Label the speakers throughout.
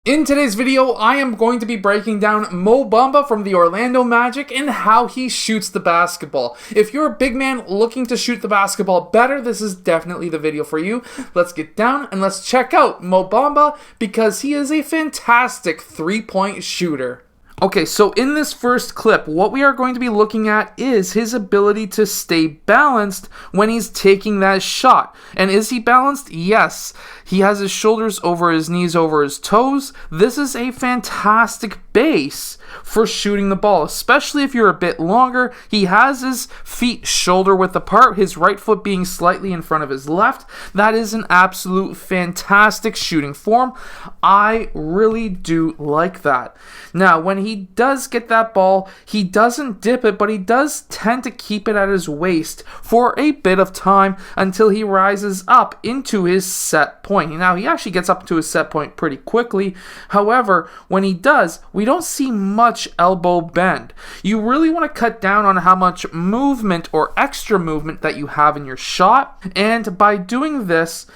Speaker 1: In today's video, I am going to be breaking down Mo Bamba from the Orlando Magic and how he shoots the basketball. If you're a big man looking to shoot the basketball better, this is definitely the video for you. Let's get down and let's check out Mo Bamba because he is a fantastic three-point shooter. Okay, so in this first clip, what we are going to be looking at is his ability to stay balanced when he's taking that shot. And is he balanced? Yes. He has his shoulders over his knees, over his toes. This is a fantastic base for shooting the ball, especially if you're a bit longer. He has his feet shoulder width apart, his right foot being slightly in front of his left. That is an absolute fantastic shooting form. I really do like that. Now, when he does get that ball, he doesn't dip it, but he does tend to keep it at his waist for a bit of time until he rises up into his set point. Now, he actually gets up to his set point pretty quickly. However, when he does, we don't see much elbow bend. You really want to cut down on how much movement or extra movement that you have in your shot, and by doing this,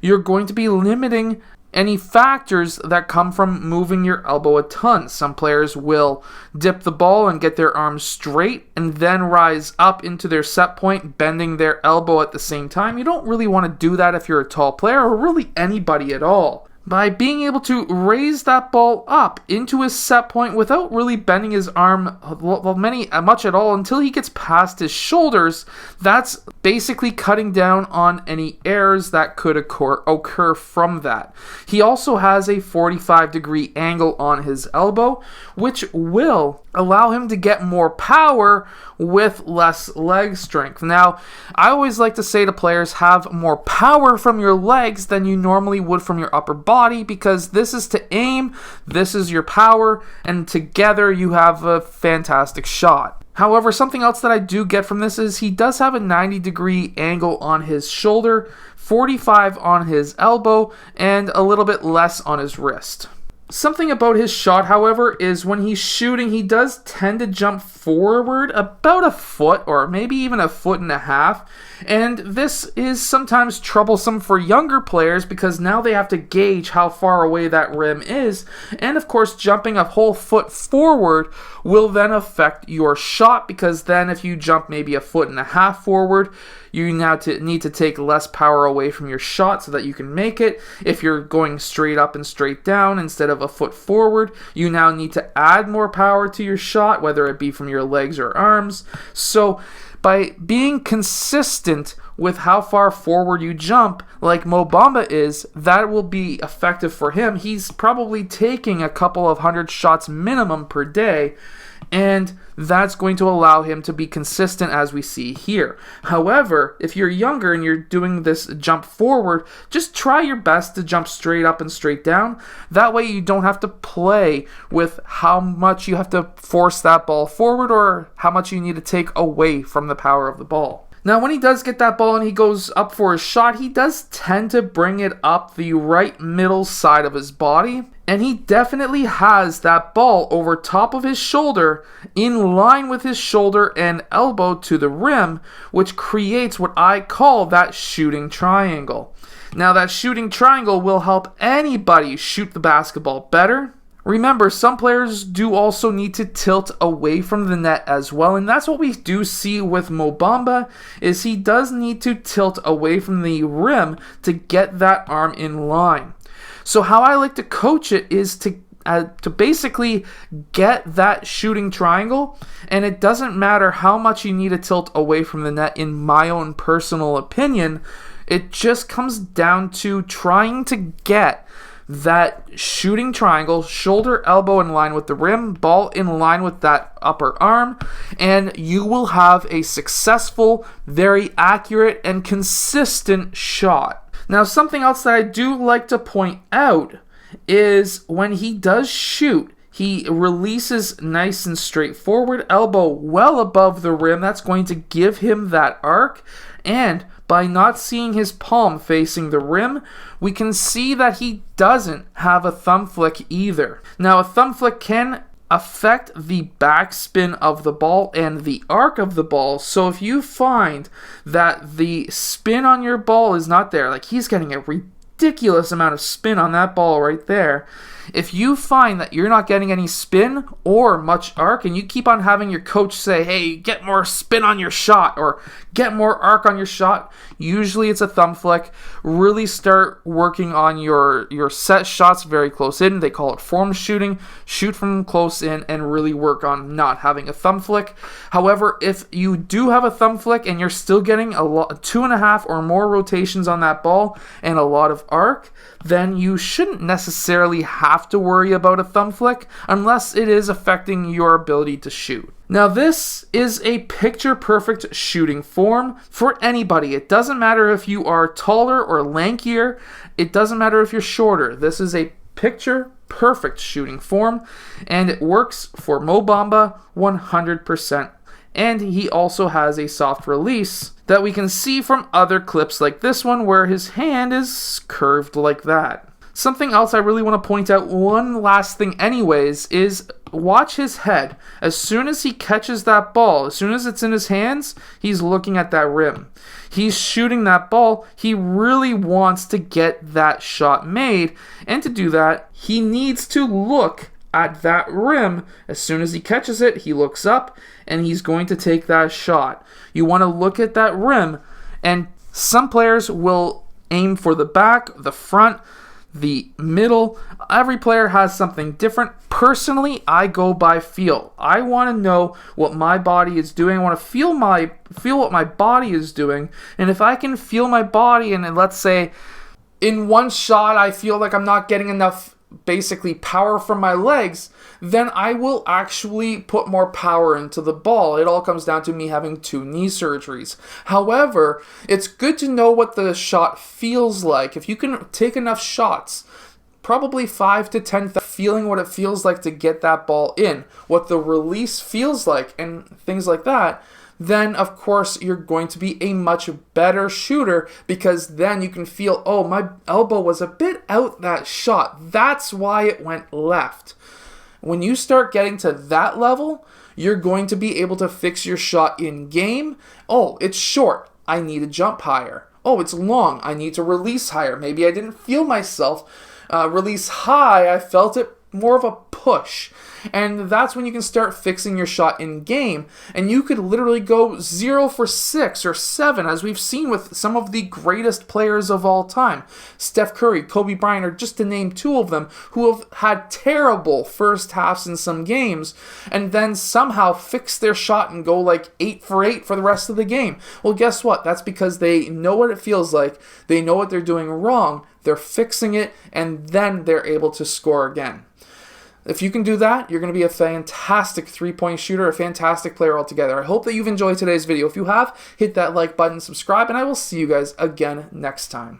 Speaker 1: you're going to be limiting any factors that come from moving your elbow a ton. Some players will dip the ball and get their arms straight and then rise up into their set point, bending their elbow at the same time. You don't really want to do that if you're a tall player or really anybody at all. By being able to raise that ball up into his set point without really bending his arm much at all until he gets past his shoulders, that's basically cutting down on any errors that could occur from that. He also has a 45-degree angle on his elbow, which will allow him to get more power with less leg strength. Now, I always like to say to players, have more power from your legs than you normally would from your upper body, because this is to aim, this is your power, and together you have a fantastic shot. However, something else that I do get from this is he does have a 90-degree angle on his shoulder, 45 on his elbow, and a little bit less on his wrist. Something about his shot, however, is when he's shooting, he does tend to jump forward about a foot or maybe even a foot and a half. And this is sometimes troublesome for younger players because now they have to gauge how far away that rim is. And of course, jumping a whole foot forward will then affect your shot, because then if you jump maybe a foot and a half forward, you now need to take less power away from your shot so that you can make it. If you're going straight up and straight down instead of a foot forward, you now need to add more power to your shot, whether it be from your legs or arms. So by being consistent with how far forward you jump, like Mo Bamba is, that will be effective for him. He's probably taking a couple of hundred shots minimum per day, and that's going to allow him to be consistent as we see here. However, if you're younger and you're doing this jump forward, just try your best to jump straight up and straight down. That way you don't have to play with how much you have to force that ball forward or how much you need to take away from the power of the ball. Now, when he does get that ball and he goes up for his shot, he does tend to bring it up the right middle side of his body. And he definitely has that ball over top of his shoulder, in line with his shoulder and elbow to the rim, which creates what I call that shooting triangle. Now, that shooting triangle will help anybody shoot the basketball better. Remember, some players do also need to tilt away from the net as well, and that's what we do see with Mo Bamba, is he does need to tilt away from the rim to get that arm in line. So how I like to coach it is to basically get that shooting triangle, and it doesn't matter how much you need to tilt away from the net in my own personal opinion. It just comes down to trying to get that shooting triangle, shoulder, elbow in line with the rim, ball in line with that upper arm, and you will have a successful, very accurate, and consistent shot. Now, something else that I do like to point out is when he does shoot, he releases nice and straight forward, elbow well above the rim. That's going to give him that arc, and by not seeing his palm facing the rim, we can see that he doesn't have a thumb flick either. Now, a thumb flick can affect the backspin of the ball and the arc of the ball. So if you find that the spin on your ball is not there, like he's getting a ridiculous amount of spin on that ball right there. If you find that you're not getting any spin or much arc, and you keep on having your coach say, hey, get more spin on your shot or get more arc on your shot, usually it's a thumb flick. Really start working on your set shots very close in. They call it form shooting. Shoot from close in and really work on not having a thumb flick. However, if you do have a thumb flick and you're still getting 2.5 or more rotations on that ball and a lot of arc, then you shouldn't necessarily have to worry about a thumb flick unless it is affecting your ability to shoot. Now, this is a picture-perfect shooting form for anybody. It doesn't matter if you are taller or lankier. It doesn't matter if you're shorter. This is a picture-perfect shooting form, and it works for Mo Bamba 100%. And he also has a soft release that we can see from other clips like this one where his hand is curved like that. Something else I really want to point out, one last thing anyways, is watch his head. As soon as he catches that ball, as soon as it's in his hands, he's looking at that rim. He's shooting that ball. He really wants to get that shot made, and to do that, he needs to look at that rim. As soon as he catches it, he looks up and he's going to take that shot. You want to look at that rim, and some players will aim for the back, the front, the middle. Every player has something different. Personally, I go by feel. I want to know what my body is doing. I want to feel what my body is doing, and if I can feel my body, and let's say in one shot I feel like I'm not getting enough basically power from my legs, then I will actually put more power into the ball. It all comes down to me having 2 knee surgeries. However, it's good to know what the shot feels like. If you can take enough shots, probably 5 to 10, feeling what it feels like to get that ball in, what the release feels like, and things like that, then of course you're going to be a much better shooter, because then you can feel, oh, my elbow was a bit out that shot. That's why it went left. When you start getting to that level, you're going to be able to fix your shot in game. Oh, it's short. I need to jump higher. Oh, it's long. I need to release higher. Maybe I didn't feel myself release high. I felt it more of a push. And that's when you can start fixing your shot in game. And you could literally go 0 for 6 or 7, as we've seen with some of the greatest players of all time. Steph Curry, Kobe Bryant, are just to name 2 of them, who have had terrible first halves in some games, and then somehow fix their shot and go like 8 for 8 for the rest of the game. Well, guess what? That's because they know what it feels like. They know what they're doing wrong. They're fixing it, and then they're able to score again. If you can do that, you're going to be a fantastic 3-point shooter, a fantastic player altogether. I hope that you've enjoyed today's video. If you have, hit that like button, subscribe, and I will see you guys again next time.